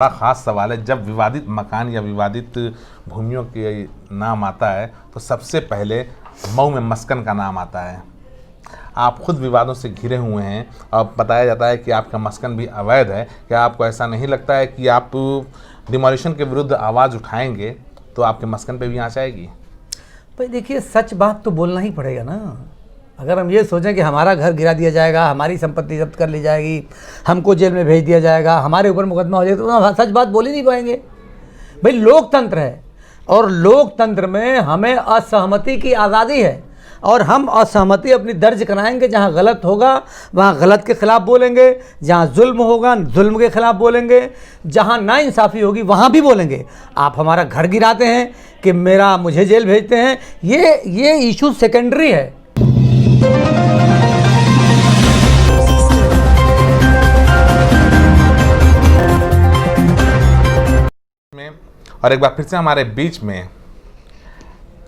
बड़ा ख़ास सवाल है। जब विवादित मकान या विवादित भूमियों के नाम आता है तो सबसे पहले मऊ में मस्कन का नाम आता है। आप खुद विवादों से घिरे हुए हैं और बताया जाता है कि आपका मस्कन भी अवैध है। क्या आपको ऐसा नहीं लगता है कि आप डिमोलिशन के विरुद्ध आवाज़ उठाएंगे तो आपके मस्कन पे भी आँच आएगी? भाई देखिए, सच बात तो बोलना ही पड़ेगा ना। अगर हम ये सोचें कि हमारा घर गिरा दिया जाएगा, हमारी संपत्ति जब्त कर ली जाएगी, हमको जेल में भेज दिया जाएगा, हमारे ऊपर मुकदमा हो जाएगा, तो हम सच बात बोल ही नहीं पाएंगे। भाई लोकतंत्र है और लोकतंत्र में हमें असहमति की आज़ादी है और हम असहमति अपनी दर्ज कराएंगे। जहाँ गलत होगा वहाँ गलत के ख़िलाफ़ बोलेंगे, जहाँ जुल्म होगा जुल्म के ख़िलाफ़ बोलेंगे, जहाँ नाइंसाफ़ी होगी वहाँ भी बोलेंगे। आप हमारा घर गिराते हैं कि मुझे जेल भेजते हैं, ये इशू सेकेंडरी है। और एक बार फिर से हमारे बीच में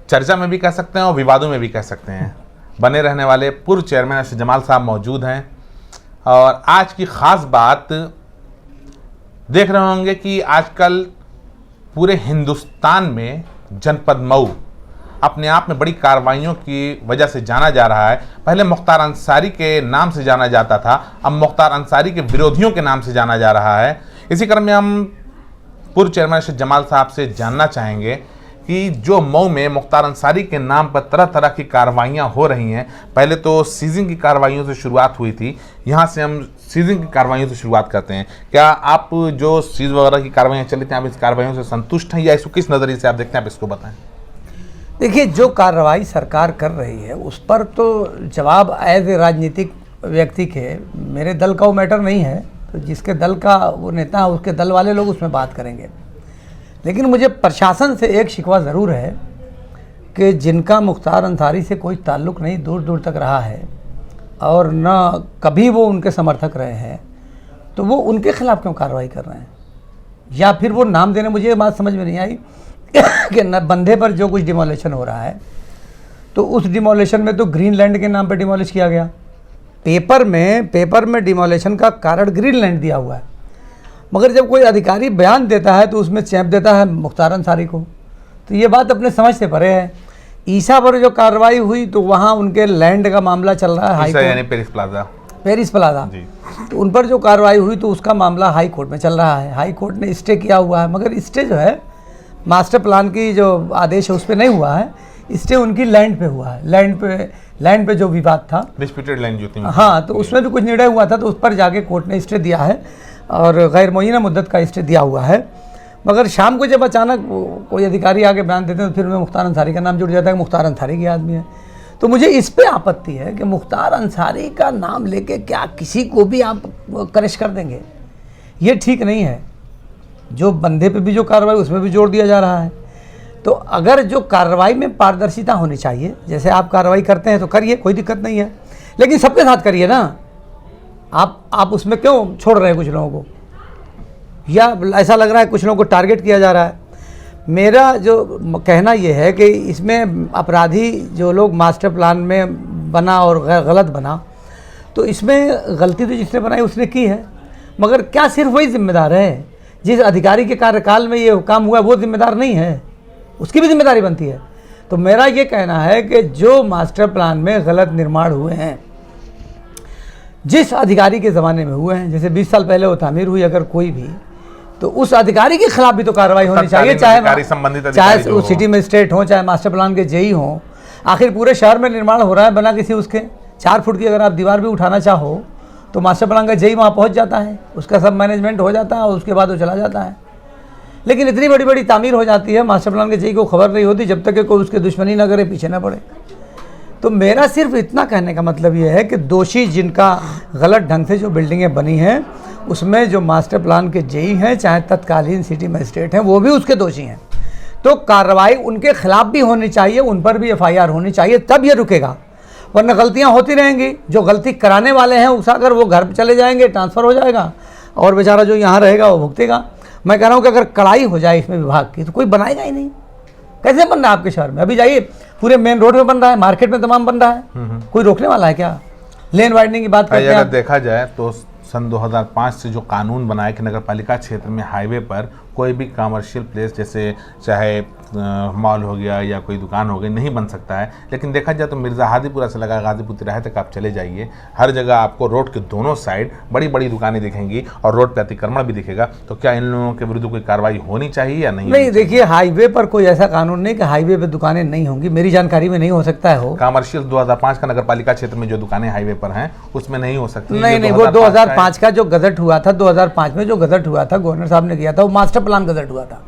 चर्चा में भी कह सकते हैं और विवादों में भी कह सकते हैं बने रहने वाले पूर्व चेयरमैन अर्शद जमाल साहब मौजूद हैं। और आज की ख़ास बात देख रहे होंगे कि आजकल पूरे हिंदुस्तान में जनपद मऊ अपने आप में बड़ी कार्रवाइयों की वजह से जाना जा रहा है। पहले मुख्तार अंसारी के नाम से जाना जाता था, अब मुख्तार अंसारी के विरोधियों के नाम से जाना जा रहा है। इसी क्रम में हम पूर्व चेयरमैन अर्शद जमाल साहब से जानना चाहेंगे कि जो मऊ में मुख्तार अंसारी के नाम पर तरह तरह की कार्रवाइयाँ हो रही हैं, पहले तो सीजिंग की कार्रवाइयों से शुरुआत हुई थी, यहाँ से हम सीजिंग की कार्रवाइयों से शुरुआत करते हैं। क्या आप जो सीज वगैरह की कार्रवाइयाँ चली थी, आप इस कार्रवाइयों से संतुष्ट हैं या इसको किस नज़रिए से आप देखते हैं, आप इसको बताएं। देखिए, जो कार्रवाई सरकार कर रही है उस पर तो जवाब एज ए राजनीतिक व्यक्ति के, मेरे दल का वो मैटर नहीं है, तो जिसके दल का वो नेता है उसके दल वाले लोग उसमें बात करेंगे। लेकिन मुझे प्रशासन से एक शिकवा ज़रूर है कि जिनका मुख्तार अंसारी से कोई ताल्लुक़ नहीं दूर दूर तक रहा है और न कभी वो उनके समर्थक रहे हैं, तो वो उनके ख़िलाफ़ क्यों कार्रवाई कर रहे हैं? या फिर वो नाम देने, मुझे ये बात समझ में नहीं आई कि न बंधे पर जो कुछ डिमोलेशन हो रहा है तो उस डिमोलेशन में तो ग्रीनलैंड के नाम पर डिमोलिश किया गया। पेपर में डिमोलेशन का कारण ग्रीनलैंड दिया हुआ है, मगर जब कोई अधिकारी बयान देता है तो उसमें चैंप देता है मुख्तार अंसारी को। तो ये बात अपने समझ से परे है। ईसा पर जो कार्रवाई हुई तो वहाँ उनके लैंड का मामला चल रहा है, हाई कोर्ट, यानी पेरिस प्लाजा तो उन पर जो कार्रवाई हुई तो उसका मामला हाई कोर्ट में चल रहा है। हाई कोर्ट ने स्टे किया हुआ है, मगर स्टे जो है मास्टर प्लान की जो आदेश है उस पर नहीं हुआ है, स्टे उनकी लैंड पे हुआ है। लैंड पे जो विवाद था, डिस्प्यूटेड लैंड जो थी, हाँ, तो उसमें भी कुछ निर्णय हुआ था, तो उस पर जाके कोर्ट ने स्टे दिया है और गैर मुअय्यना मुद्दत का स्टे दिया हुआ है। मगर शाम को जब अचानक कोई अधिकारी आके बयान देते हैं तो फिर में मुख्तार अंसारी का नाम जुड़ जाता है कि मुख्तार अंसारी के आदमी है। तो मुझे इस पे आपत्ति है कि मुख्तार अंसारी का नाम लेके क्या किसी को भी आप क्रश कर देंगे, ये ठीक नहीं है। जो बंधे पे भी जो कार्रवाई उसमें भी जोर दिया जा रहा है। तो अगर जो कार्रवाई में पारदर्शिता होनी चाहिए, जैसे आप कार्रवाई करते हैं तो करिए, कोई दिक्कत नहीं है, लेकिन सबके साथ करिए ना। आप उसमें क्यों छोड़ रहे हैं कुछ लोगों को, या ऐसा लग रहा है कुछ लोगों को टारगेट किया जा रहा है। मेरा जो कहना यह है कि इसमें अपराधी जो लोग मास्टर प्लान में बना और गलत बना, तो इसमें गलती तो जिसने बनाई उसने की है, मगर क्या सिर्फ वही जिम्मेदार है? जिस अधिकारी के कार्यकाल में ये काम हुआ वो जिम्मेदार नहीं है, उसकी भी जिम्मेदारी बनती है। तो मेरा ये कहना है कि जो मास्टर प्लान में गलत निर्माण हुए हैं, जिस अधिकारी के ज़माने में हुए हैं, जैसे 20 साल पहले वो तामीर हुई अगर कोई भी, तो उस अधिकारी के खिलाफ भी तो कार्रवाई होनी चाहिए, चाहे उस सिटी मजिस्ट्रेट हो, चाहे मास्टर प्लान के जेई हों। आखिर पूरे शहर में निर्माण हो रहा है बना किसी उसके 4 फुट की अगर आप दीवार भी उठाना चाहो तो मास्टर प्लान का जेई वहाँ पहुँच जाता है, उसका सब मैनेजमेंट हो जाता है और उसके बाद वो चला जाता है। लेकिन इतनी बड़ी बड़ी तामीर हो जाती है, मास्टर प्लान के जेई को खबर नहीं होती जब तक कि कोई उसके दुश्मनी ना करे, पीछे ना पड़े। तो मेरा सिर्फ इतना कहने का मतलब ये है कि दोषी जिनका गलत ढंग से जो बिल्डिंगें बनी हैं उसमें जो मास्टर प्लान के जेई हैं, चाहे तत्कालीन सिटी मजिस्ट्रेट हैं, वो भी उसके दोषी हैं। तो कार्रवाई उनके खिलाफ भी होनी चाहिए, उन पर भी FIR होनी चाहिए, तब ये रुकेगा, वरना गलतियाँ होती रहेंगी। जो गलती कराने वाले हैं उकसाकर वो घर चले जाएंगे, ट्रांसफ़र हो जाएगा और बेचारा जो यहाँ रहेगा वो भुगतेगा। मैं कह रहा हूँ कि अगर कड़ाई हो जाए इसमें विभाग की तो कोई बनाएगा ही नहीं। कैसे बन रहा है आपके शहर में? अभी जाइए, पूरे मेन रोड में बन रहा है, मार्केट में तमाम बन रहा है, कोई रोकने वाला है क्या? लेन वाइडनिंग की बात करते हैं, अगर देखा जाए तो सन 2005 से जो कानून बनाया कि नगरपालिका क्षेत्र में हाईवे पर कोई भी कमर्शियल प्लेस जैसे चाहे मॉल हो गया या कोई दुकान हो गई नहीं बन सकता है। लेकिन देखा जाए तो मिर्ज़ा हादीपुरा से लगा गाजीपुर तिराहे तक आप चले जाइए, हर जगह आपको रोड के दोनों साइड बड़ी बड़ी दुकानें दिखेंगी और रोड पे अतिक्रमण भी दिखेगा। तो क्या इन लोगों के विरुद्ध कोई कार्रवाई होनी चाहिए या नहीं? नहीं, देखिए हाईवे पर कोई ऐसा कानून नहीं कि हाईवे पे दुकानें नहीं होंगी, मेरी जानकारी में नहीं हो सकता है हो। कमर्शियल 2005 का नगरपालिका क्षेत्र में जो दुकानें हाईवे पर हैं उसमें नहीं हो सकती? नहीं, वो 2005 का जो गजट हुआ था, 2005 में जो गजट हुआ था गवर्नर साहब ने किया था, वो मास्टर प्लान गजट हुआ था।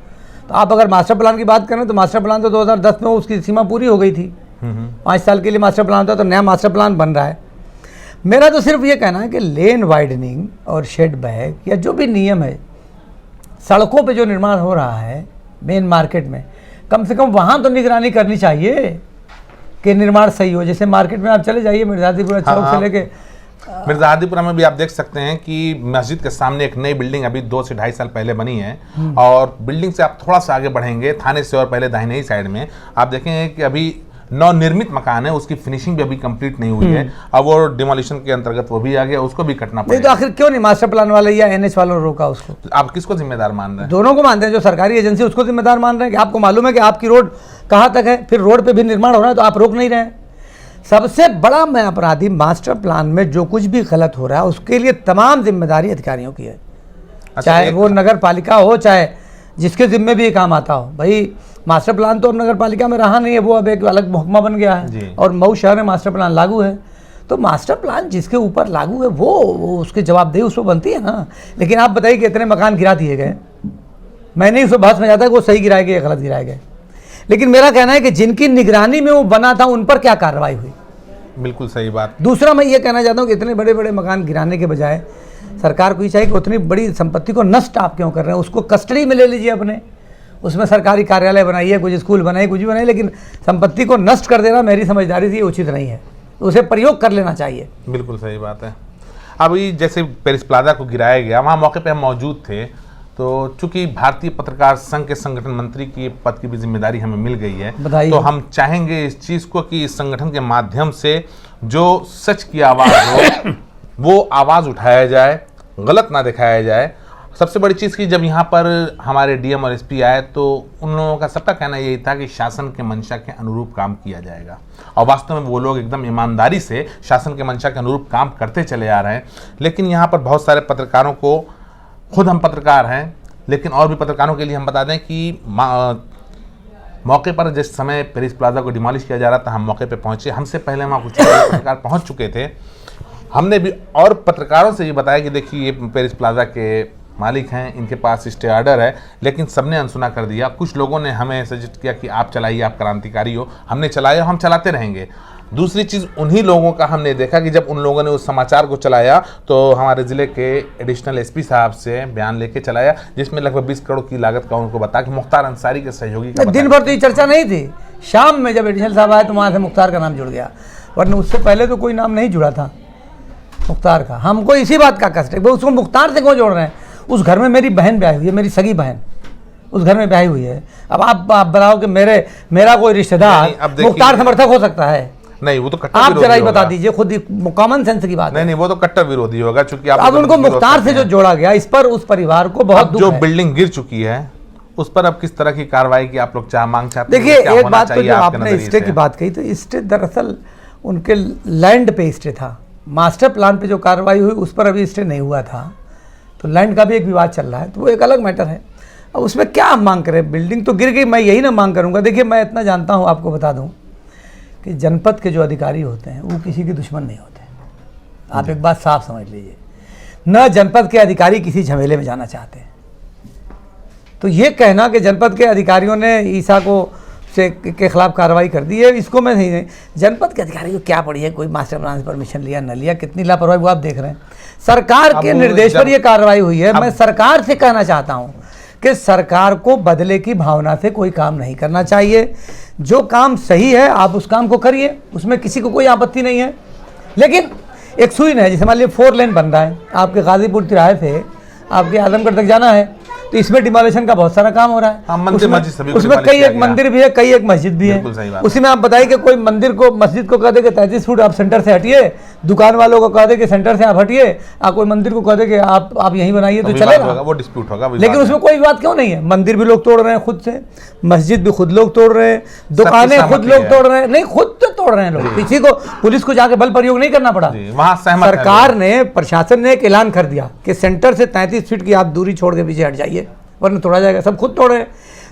तो आप अगर मास्टर प्लान की बात करें तो मास्टर प्लान तो 2010 में उसकी सीमा पूरी हो गई थी। 5 साल के लिए मास्टर प्लान था, तो नया मास्टर प्लान बन रहा है। मेरा तो सिर्फ ये कहना है कि लेन वाइडनिंग और शेड बैग या जो भी नियम है, सड़कों पे जो निर्माण हो रहा है मेन मार्केट में, कम से कम वहाँ तो निगरानी करनी चाहिए कि निर्माण सही हो। जैसे मार्केट में आप चले जाइए मिर्ज़ापुरा चौक से लेके मिर्ज़ा हादीपुरा में भी आप देख सकते हैं कि मस्जिद के सामने एक नई बिल्डिंग अभी 2 से 2.5 साल पहले बनी है, और बिल्डिंग से आप थोड़ा सा आगे बढ़ेंगे थाने से और पहले दाहिने ही साइड में आप देखेंगे कि अभी नवनिर्मित मकान है, उसकी फिनिशिंग भी अभी कंप्लीट नहीं हुई है। अब वो डिमोलिशन के अंतर्गत वो भी आ गया, उसको भी कटना पड़ेगा। तो आखिर क्यों नहीं मास्टर प्लान वाले या NH वालों ने रोका उसको? आप किसको जिम्मेदार मान रहे हैं? दोनों को मानते हैं, जो सरकारी एजेंसी उसको जिम्मेदार मान रहे हैं कि आपको मालूम है कि आपकी रोड कहाँ तक है, फिर रोड पे भी निर्माण हो रहा है तो आप रोक नहीं रहे हैं। सबसे बड़ा मैं अपराधी मास्टर प्लान में जो कुछ भी गलत हो रहा है उसके लिए तमाम जिम्मेदारी अधिकारियों की है। चाहे वो नगर पालिका हो, चाहे जिसके जिम्मे भी ये काम आता हो। भाई मास्टर प्लान तो अब नगर पालिका में रहा नहीं है, वो अब एक अलग महकमा बन गया है और मऊ शहर में मास्टर प्लान लागू है। तो मास्टर प्लान जिसके ऊपर लागू है वो उसकी जवाबदेही उसको बनती है ना। लेकिन आप बताइए कि इतने मकान गिरा दिए गए, मैं नहीं उसको बहस में जाता कि वो सही गिराए गए या गलत गिराए गए, लेकिन मेरा कहना है कि जिनकी निगरानी में वो बना था उन पर क्या कार्रवाई हुई। बिल्कुल सही बात। दूसरा मैं ये कहना चाहता हूँ कि इतने बड़े बड़े मकान गिराने के बजाय सरकार को ये चाहिए कि उतनी बड़ी संपत्ति को नष्ट आप क्यों कर रहे हैं, उसको कस्टडी में ले लीजिए अपने, उसमें सरकारी कार्यालय बनाइए, कुछ स्कूल बनाइए, कुछ भी बनाइए, लेकिन संपत्ति को नष्ट कर देना मेरी समझदारी से ये उचित नहीं है, उसे प्रयोग कर लेना चाहिए। बिल्कुल सही बात है। अभी जैसे पेरिस प्लाजा को गिराया गया, वहाँ मौके पे हम मौजूद थे, तो चूंकि भारतीय पत्रकार संघ के संगठन मंत्री की पद की भी जिम्मेदारी हमें मिल गई है, तो हम चाहेंगे इस चीज़ को कि इस संगठन के माध्यम से जो सच की आवाज़ हो वो आवाज़ उठाया जाए, गलत ना दिखाया जाए। सबसे बड़ी चीज़ की जब यहाँ पर हमारे DM और SP आए तो उन लोगों का सबका कहना यही था कि शासन के मंशा के अनुरूप काम किया जाएगा, और वास्तव में वो लोग एकदम ईमानदारी से शासन के मंशा के अनुरूप काम करते चले आ रहे हैं। लेकिन यहाँ पर बहुत सारे पत्रकारों को, खुद हम पत्रकार हैं लेकिन और भी पत्रकारों के लिए हम बता दें कि मौके पर जिस समय पेरिस प्लाजा को डिमोलिश किया जा रहा था हम मौके पर पहुँचे, हमसे पहले वहाँ कुछ पत्रकार पहुँच चुके थे। हमने भी और पत्रकारों से ये बताया कि देखिए ये पेरिस प्लाजा के मालिक हैं, इनके पास स्टे ऑर्डर है, लेकिन सबने अनसुना कर दिया। कुछ लोगों ने हमें सजेस्ट किया कि आप चलाइए, आप क्रांतिकारी हो, हमने चलाया, हम चलाते रहेंगे। दूसरी चीज़ उन्हीं लोगों का हमने देखा कि जब उन लोगों ने उस समाचार को चलाया तो हमारे ज़िले के एडिशनल SP साहब से बयान लेके चलाया, जिसमें लगभग 20 करोड़ की लागत का उनको बता कि मुख्तार अंसारी के सहयोगी का दिन भर तो ये चर्चा नहीं थी, शाम में जब एडिशनल साहब आए तो वहाँ से मुख्तार का नाम जुड़ गया, वरना उससे पहले तो कोई नाम नहीं जुड़ा था मुख्तार का। हमको इसी बात का कष्ट है, वो उसको मुख्तार से क्यों जोड़ रहे हैं? उस घर में मेरी बहन ब्याही हुई है, मेरी सगी बहन उस घर में ब्याही हुई है। अब आप बताओ कि मेरा कोई रिश्तेदार मुख्तार समर्थक हो सकता है? नहीं, वो तो कट्टर आप जरा ही बता दीजिए, खुद ही कॉमन सेंस की बात है। नहीं, वो तो कट्टर विरोधी होगा, क्योंकि आप अब उनको मुख्तार से जो जोड़ा गया, इस पर उस परिवार को बहुत दुख है। जो बिल्डिंग गिर चुकी है उस पर अब किस तरह की कार्रवाई की आप लोग मांग चाहते हैं? देखिए, एक बात तो जो आपने स्टे की बात कही, तो स्टे दरअसल उनके लैंड पे स्टे था, मास्टर प्लान पे जो कार्रवाई हुई उस पर अभी स्टे नहीं हुआ था, तो लैंड का भी एक विवाद चल रहा है, तो वो एक अलग मैटर है। अब उसमें क्या आप मांग करें? बिल्डिंग तो गिर गई, मैं यही ना मांग करूंगा। देखिए, मैं इतना जानता हूं, आपको बता दूं कि जनपद के जो अधिकारी होते हैं वो किसी के दुश्मन नहीं होते। आप एक बात साफ समझ लीजिए, न जनपद के अधिकारी किसी झमेले में जाना चाहते हैं। तो ये कहना कि जनपद के अधिकारियों ने ईसा को के खिलाफ कार्रवाई कर दी है, इसको मैं नहीं, जनपद के अधिकारी को क्या पड़ी है, कोई मास्टर प्लान से परमिशन लिया न लिया, कितनी लापरवाही वो आप देख रहे हैं। सरकार के निर्देश पर यह कार्रवाई हुई है। मैं सरकार से कहना चाहता हूं कि सरकार को बदले की भावना से कोई काम नहीं करना चाहिए। जो काम सही है आप उस काम को करिए, उसमें किसी को कोई आपत्ति नहीं है। लेकिन एक सुई है, जैसे मान लीजिए 4 लेन बन रहा है, आपके गाजीपुर तिराहे से आपके आजमगढ़ तक जाना है, तो इसमें डिमोलिशन का बहुत सारा काम हो रहा है। उसमें कई एक मंदिर भी है, कई एक मस्जिद भी है। उसी में आप बताइए कि कोई मंदिर को, मस्जिद को कह दे कि 33 फुट आप सेंटर से हटिए, दुकान वालों को कह दे कि सेंटर से आप हटिए, आप कोई मंदिर को कह दे कि आप यहीं बनाइए, तो चलेगा, वो डिस्प्यूट होगा। लेकिन उसमें कोई विवाद क्यों नहीं है? मंदिर भी लोग तोड़ रहे हैं खुद से, मस्जिद भी खुद लोग तोड़ रहे हैं, दुकानें खुद लोग तोड़ रहे हैं, नहीं खुद तो तोड़ रहे हैं लोग, किसी को पुलिस को जाके बल प्रयोग नहीं करना पड़ा। वहां सरकार ने, प्रशासन ने एक ऐलान कर दिया कि सेंटर से 33 फीट की आप दूरी छोड़ के पीछे हट जाइए वरना तोड़ा जाएगा, सब खुद तोड़ रहे हैं।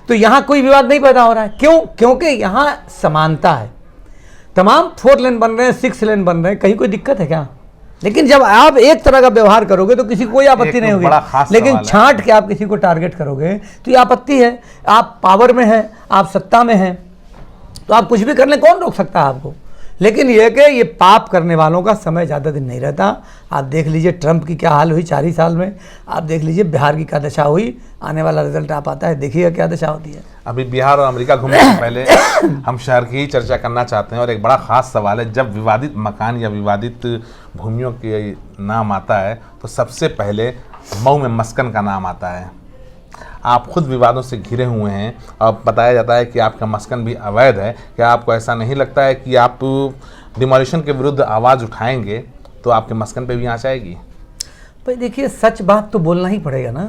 तो यहाँ कोई विवाद नहीं पैदा हो रहा है, क्यों? क्योंकि यहाँ समानता है, तमाम 4 लेन बन रहे हैं, 6 लेन बन रहे हैं, कहीं कोई दिक्कत है क्या? लेकिन जब आप एक तरह का व्यवहार करोगे तो किसी को कोई आपत्ति नहीं होगी, लेकिन छांट के आप किसी को टारगेट करोगे तो ये आपत्ति है। आप पावर में हैं, आप सत्ता में हैं, तो आप कुछ भी कर लें, कौन रोक सकता है आपको? लेकिन यह कि ये पाप करने वालों का समय ज़्यादा दिन नहीं रहता। आप देख लीजिए ट्रंप की क्या हाल हुई 4 ही साल में, आप देख लीजिए बिहार की क्या दशा हुई, आने वाला रिजल्ट आप आता है, देखिएगा क्या दशा होती है। अभी बिहार और अमेरिका घूमने से पहले हम शहर की ही चर्चा करना चाहते हैं, और एक बड़ा ख़ास सवाल है, जब विवादित मकान या विवादित भूमियों के नाम आता है तो सबसे पहले मऊ में मस्कन का नाम आता है। आप खुद विवादों से घिरे हुए हैं और बताया जाता है कि आपका मस्कन भी अवैध है। क्या आपको ऐसा नहीं लगता है कि आप डिमोलिशन के विरुद्ध आवाज़ उठाएंगे तो आपके मस्कन पे भी आँच आएगी? भाई देखिए, सच बात तो बोलना ही पड़ेगा ना।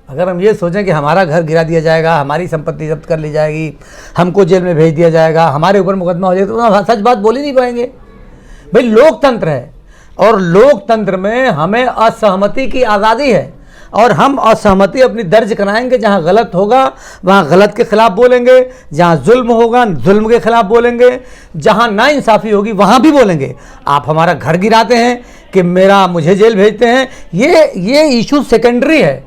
अगर हम ये सोचें कि हमारा घर गिरा दिया जाएगा, हमारी संपत्ति जब्त कर ली जाएगी, हमको जेल में भेज दिया जाएगा, हमारे ऊपर मुकदमा हो जाएगा, तो सच बात बोल ही नहीं पाएंगे। भाई लोकतंत्र है और लोकतंत्र में हमें असहमति की आज़ादी है, और हम असहमति अपनी दर्ज कराएंगे। जहाँ गलत होगा वहाँ गलत के खिलाफ बोलेंगे, जहाँ जुल्म होगा जुल्म के खिलाफ बोलेंगे, जहाँ नाइंसाफ़ी होगी वहाँ भी बोलेंगे। आप हमारा घर गिराते हैं कि मुझे जेल भेजते हैं, ये इशू सेकेंडरी है,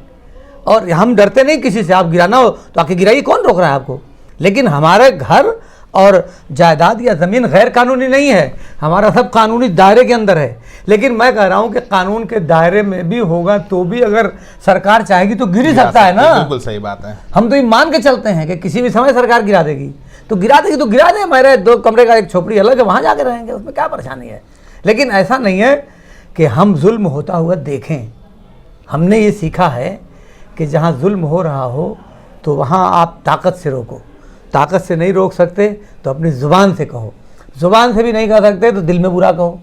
और हम डरते नहीं किसी से। आप गिराना हो तो आके गिराइए, कौन रोक रहा है आपको? लेकिन हमारे घर और जायदाद या ज़मीन गैर कानूनी नहीं है, हमारा सब कानूनी दायरे के अंदर है। लेकिन मैं कह रहा हूं कि कानून के दायरे में भी होगा तो भी अगर सरकार चाहेगी तो गिर ही सकता है ना। बिल्कुल सही बात है। हम तो ये मान के चलते हैं कि किसी भी समय सरकार गिरा देगी, तो गिरा देगी तो गिरा दे, मेरे 2 कमरे का एक झोपड़ी अलग है, वहाँ जाके रहेंगे, उसमें क्या परेशानी है। लेकिन ऐसा नहीं है कि हम जुल्म होता हुआ देखें। हमने ये सीखा है कि जहाँ जुल्म हो रहा हो तो वहाँ आप ताकत से रोको, ताकत से नहीं रोक सकते तो अपनी ज़ुबान से कहो, ज़ुबान से भी नहीं कह सकते तो दिल में बुरा कहो।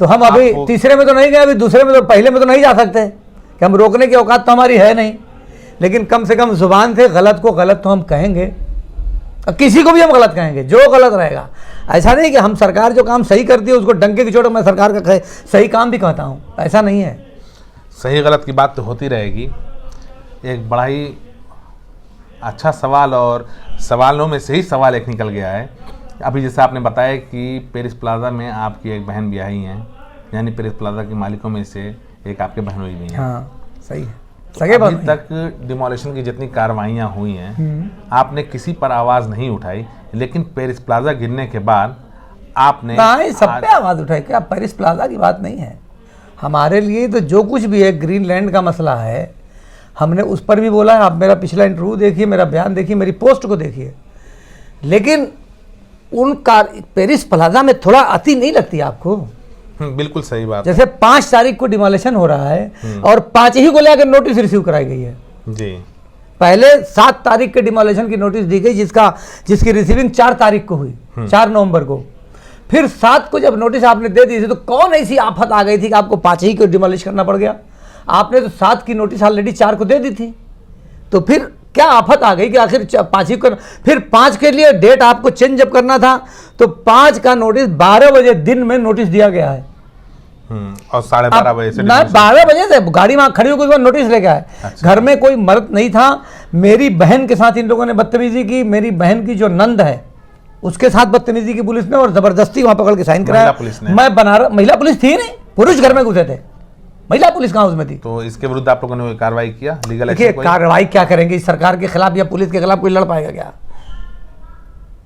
तो हम अभी तीसरे में तो नहीं गए, अभी दूसरे में तो, पहले में तो नहीं जा सकते कि हम रोकने की औकात तो हमारी है नहीं, लेकिन कम से कम ज़ुबान से गलत को गलत तो हम कहेंगे, और किसी को भी हम गलत कहेंगे जो गलत रहेगा। ऐसा नहीं कि हम सरकार जो काम सही करती है उसको डंके की चोट मैं सरकार का सही काम भी कहता हूँ, ऐसा नहीं है। सही गलत की बात तो होती रहेगी। एक बड़ा ही अच्छा सवाल, और सवालों में से ही सवाल एक निकल गया है। अभी जैसे आपने बताया कि पेरिस प्लाजा में आपकी एक बहन ब्याही हैं, यानी पेरिस प्लाजा के मालिकों में से एक आपके बहनोई भी हैं। हाँ सही है। सगे अभी तक डिमोलिशन की जितनी कार्रवाइयाँ हुई हैं आपने किसी पर आवाज़ नहीं उठाई, लेकिन पेरिस प्लाजा गिरने के बाद आपने सब पे आवाज़ उठाई। क्या पेरिस प्लाजा की बात नहीं है हमारे लिए, तो जो कुछ भी है ग्रीनलैंड का मसला है, हमने उस पर भी बोला है। आप मेरा पिछला इंटरव्यू देखिए, मेरा बयान देखिए, मेरी पोस्ट को देखिए। लेकिन उनका पेरिस प्लाजा में थोड़ा अति नहीं लगती आपको? बिल्कुल सही बात। जैसे 5 तारीख को डिमोलिशन हो रहा है और 5 ही को लेकर नोटिस रिसीव कराई गई है जी। पहले 7 तारीख के डिमोलिशन की नोटिस दी गई, जिसकी रिसीविंग 4 तारीख को हुई, 4 नवंबर को। फिर 7 को जब नोटिस आपने दे दी थी तो कौन ऐसी आफत आ गई थी कि आपको 5 ही को डिमोलिश करना पड़ गया? आपने तो 7 की नोटिस ऑलरेडी 4 को दे दी थी, तो फिर क्या आफत आ गई कि आखिर 5 ही को? फिर 5 के लिए डेट आपको चेंज जब करना था तो 5 का नोटिस 12 बजे दिन में नोटिस दिया गया है, और 12:30 बजे से 12 बजे से गाड़ी वहां खड़ी होकर नोटिस लेके आए। अच्छा। घर में कोई मर्द नहीं था। मेरी बहन के साथ इन लोगों ने बदतमीजी की। मेरी बहन की जो नंद है उसके साथ बदतमीजी की पुलिस ने, और जबरदस्ती वहां पकड़ के साइन कराया। मैं बनारस, महिला पुलिस थी नहीं, पुरुष घर में घुसे थे, महिला पुलिस कहाँ उसमें थी? तो इसके विरुद्ध आप लोगों ने कार्रवाई किया? लीगल देखिए कार्रवाई क्या करेंगे? इस सरकार के खिलाफ या पुलिस के खिलाफ कोई लड़ पाएगा क्या?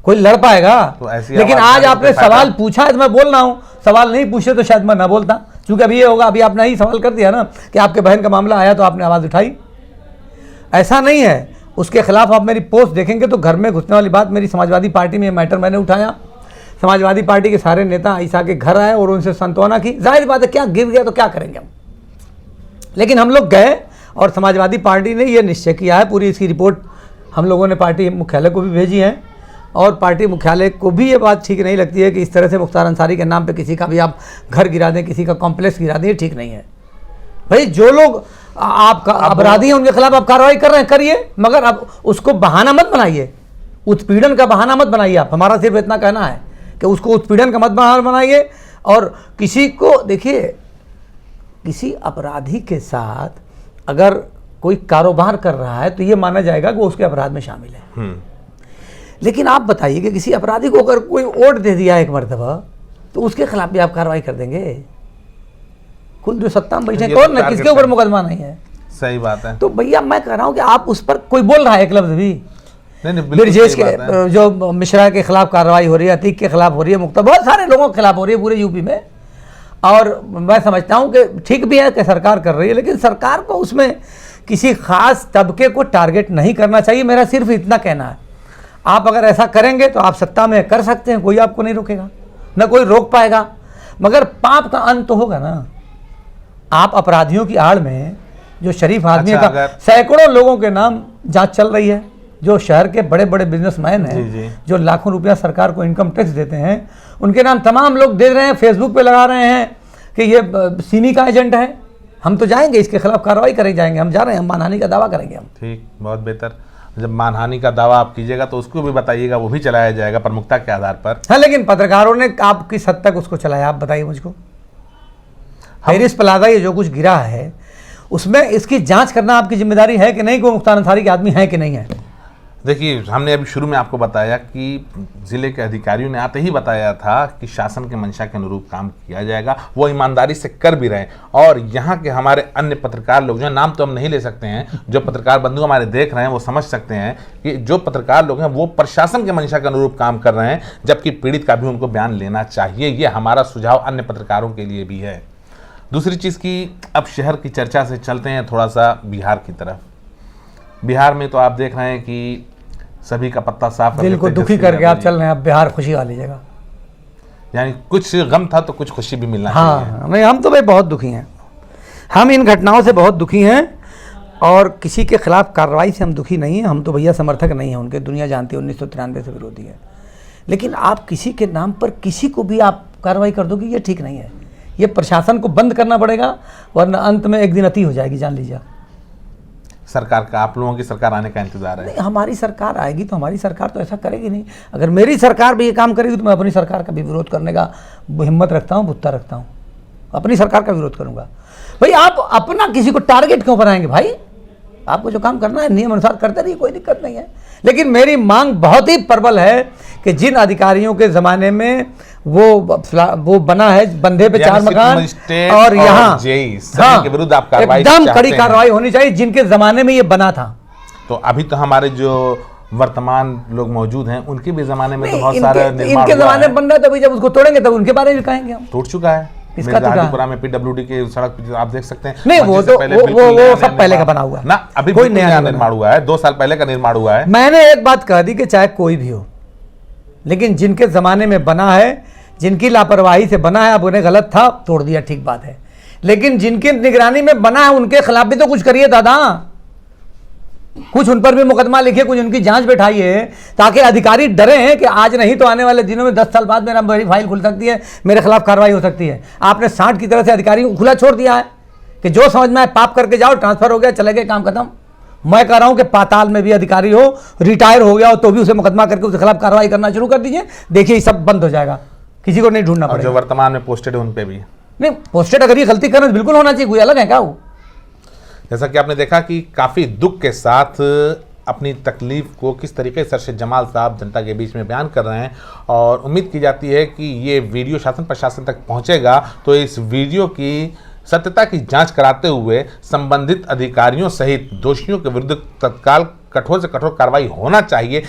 कोई लड़ पाएगा? तो लेकिन आज आपने सवाल पूछा है तो मैं बोल रहा हूं, सवाल नहीं पूछे तो शायद मैं ना बोलता। क्योंकि अभी ये होगा, अभी आपने ही सवाल कर दिया ना कि आपके बहन का मामला आया तो आपने आवाज़ उठाई। ऐसा नहीं है। उसके खिलाफ आप मेरी पोस्ट देखेंगे तो घर में घुसने वाली बात, मेरी समाजवादी पार्टी में मैटर मैंने उठाया। समाजवादी पार्टी के सारे नेता ईसा के घर आए और उनसे सांत्वना की। जाहिर बात है, क्या गिर गया तो क्या करेंगे हम? लेकिन हम लोग गए और समाजवादी पार्टी ने यह निश्चय किया है, पूरी इसकी रिपोर्ट हम लोगों ने पार्टी मुख्यालय को भी भेजी है, और पार्टी मुख्यालय को भी ये बात ठीक नहीं लगती है कि इस तरह से मुख्तार अंसारी के नाम पे किसी का भी आप घर गिरा दें, किसी का कॉम्प्लेक्स गिरा दें, ये ठीक नहीं है। भाई जो लोग आपका अपराधी हैं उनके खिलाफ आप कार्रवाई कर रहे हैं, करिए, मगर अब उसको बहाना मत बनाइए, उत्पीड़न का बहाना मत बनाइए। आप, हमारा सिर्फ इतना कहना है कि उसको उत्पीड़न का मत बहाना बनाइए। और किसी को, देखिए, किसी अपराधी के साथ अगर कोई कारोबार कर रहा है तो ये माना जाएगा कि वो उसके अपराध में शामिल है। लेकिन आप बताइए कि किसी अपराधी को अगर कोई वोट दे दिया एक मर्तबा तो उसके खिलाफ भी आप कार्रवाई कर देंगे? खुद जो सत्ता में बैठे कौन ना, किसके ऊपर मुकदमा नहीं है। सही बात है। तो भैया मैं कह रहा हूं कि आप उस पर, कोई बोल रहा है एक लफ्ज भी? ब्रजेश के जो मिश्रा के खिलाफ कार्रवाई हो रही है, अतीक के खिलाफ हो रही है, मुक्ता, बहुत सारे लोगों के खिलाफ हो रही है पूरे यूपी में। और मैं समझता हूं कि ठीक भी है कि सरकार कर रही है, लेकिन सरकार को उसमें किसी खास तबके को टारगेट नहीं करना चाहिए। मेरा सिर्फ इतना कहना है। आप अगर ऐसा करेंगे तो आप सत्ता में कर सकते हैं, कोई आपको नहीं रोकेगा, ना कोई रोक पाएगा, मगर पाप का अंत तो होगा ना। आप अपराधियों की आड़ में जो शरीफ आदमी का सैकड़ों लोगों के नाम जांच चल रही है, जो शहर के बड़े बड़े बिजनेसमैन हैं, जो लाखों रुपया सरकार को इनकम टैक्स देते हैं, उनके नाम तमाम लोग दे रहे हैं, फेसबुक पे लगा रहे हैं कि ये सीनी का एजेंट है। हम तो जाएंगे, इसके खिलाफ कार्रवाई करें, जाएंगे, हम जा रहे हैं, हम मानहानि का दावा करेंगे हम। ठीक, बहुत बेहतर। जब मानहानि का दावा आप कीजिएगा तो उसको भी बताइएगा, वो भी चलाया जाएगा प्रमुखता के आधार पर। हाँ, लेकिन पत्रकारों ने आप किस हद तक उसको चलाया, आप बताइए मुझको। हैरिस प्लाजा ये जो कुछ गिरा है उसमें इसकी जांच करना आपकी जिम्मेदारी है कि नहीं, कोई मुख्तार अंसारी के आदमी है कि नहीं है। देखिए, हमने अभी शुरू में आपको बताया कि जिले के अधिकारियों ने आते ही बताया था कि शासन के मंशा के अनुरूप काम किया जाएगा, वो ईमानदारी से कर भी रहे हैं। और यहाँ के हमारे अन्य पत्रकार लोग जो, नाम तो हम नहीं ले सकते हैं, जो पत्रकार बंधु हमारे देख रहे हैं वो समझ सकते हैं कि जो पत्रकार लोग हैं वो प्रशासन के मंशा के अनुरूप काम कर रहे हैं, जबकि पीड़ित का भी उनको बयान लेना चाहिए। ये हमारा सुझाव अन्य पत्रकारों के लिए भी है। दूसरी चीज़ की, अब शहर की चर्चा से चलते हैं थोड़ा सा बिहार की तरफ। बिहार में तो आप देख रहे हैं कि सभी का पत्ता साफ, दिल को दुखी करके आप चल रहे हैं। अब बिहार खुशी वाली जगह, यानी कुछ गम था तो कुछ खुशी भी मिलना हाँ, चाहिए। नहीं, हम तो भाई बहुत दुखी हैं, हम इन घटनाओं से बहुत दुखी हैं और किसी के खिलाफ कार्रवाई से हम दुखी नहीं हैं। हम तो भैया समर्थक नहीं हैं उनके, दुनिया जानती है 1993 से विरोधी है। लेकिन आप किसी के नाम पर किसी को भी आप कार्रवाई कर दोगे, ये ठीक नहीं है। ये प्रशासन को बंद करना पड़ेगा, वरना अंत में एक दिन अति हो जाएगी, जान लीजिए। सरकार का, आप लोगों की सरकार आने का इंतजार है? हमारी सरकार आएगी तो हमारी सरकार तो ऐसा करेगी नहीं। अगर मेरी सरकार भी ये काम करेगी तो मैं अपनी सरकार का भी विरोध करने का हिम्मत रखता हूँ, बुत्ता रखता हूँ, अपनी सरकार का विरोध करूँगा। भाई आप अपना किसी को टारगेट क्यों बनाएंगे? भाई आपको जो काम करना है नियम अनुसार करते रहिए, कोई दिक्कत नहीं है। लेकिन मेरी मांग बहुत ही प्रबल है कि जिन अधिकारियों के ज़माने में वो बना है बंधे पे 4 मकान और यहाँ के विरुद्ध आप कार्रवाई एकदम कड़ी कार्रवाई होनी चाहिए, जिनके ज़माने में ये बना था। तो अभी तो हमारे जो वर्तमान लोग मौजूद हैं उनके भी ज़माने में तो बहुत सारे निर्माण इनके ज़माने में बन रहा है, तभी जब उसको तोड़ेंगे तब उनके बारे में कहेंगे हम। टूट चुका है इसका मिर्जापुरा में पीडब्ल्यूडी के सड़क आप देख सकते हैं। नहीं, वो सब पहले का बना हुआ है ना, अभी कोई नया निर्माण हुआ है, 2 साल पहले का निर्माण हुआ है। मैंने एक बात कह दी कि चाहे कोई भी हो, लेकिन जिनके ज़माने में बना है, जिनकी लापरवाही से बना है, अब उन्हें गलत था, तोड़ दिया, ठीक बात है। लेकिन जिनकी निगरानी में बना है उनके खिलाफ भी तो कुछ करिए दादा, कुछ उन पर भी मुकदमा लिखिए, कुछ उनकी जांच बैठाइए, ताकि अधिकारी डरे हैं कि आज नहीं तो आने वाले दिनों में 10 साल बाद मेरी फाइल खुल सकती है, मेरे खिलाफ कार्रवाई हो सकती है। आपने 60 की तरह से अधिकारी को खुला छोड़ दिया है कि जो समझ में आए पाप करके जाओ, ट्रांसफर हो गया, चले गए, काम खत्म। मैं कह रहा हूं कि पाताल में भी अधिकारी हो, रिटायर हो गया हो तो भी उसे मुकदमा करके उसके खिलाफ कार्रवाई करना शुरू कर दीजिए, देखिए सब बंद हो जाएगा, किसी को नहीं ढूंढना पड़ेगा। जो वर्तमान में पोस्टेड है उन पे भी नहीं, पोस्टेड अगर ये गलती करना बिल्कुल होना चाहिए, कोई अलग है क्या वो? जैसा कि आपने देखा कि काफ़ी दुख के साथ अपनी तकलीफ को किस तरीके से सरशद जमाल साहब जनता के बीच में बयान कर रहे हैं, और उम्मीद की जाती है कि ये वीडियो शासन प्रशासन तक पहुंचेगा तो इस वीडियो की सत्यता की जांच कराते हुए संबंधित अधिकारियों सहित दोषियों के विरुद्ध तत्काल कठोर से कठोर कार्रवाई होना चाहिए,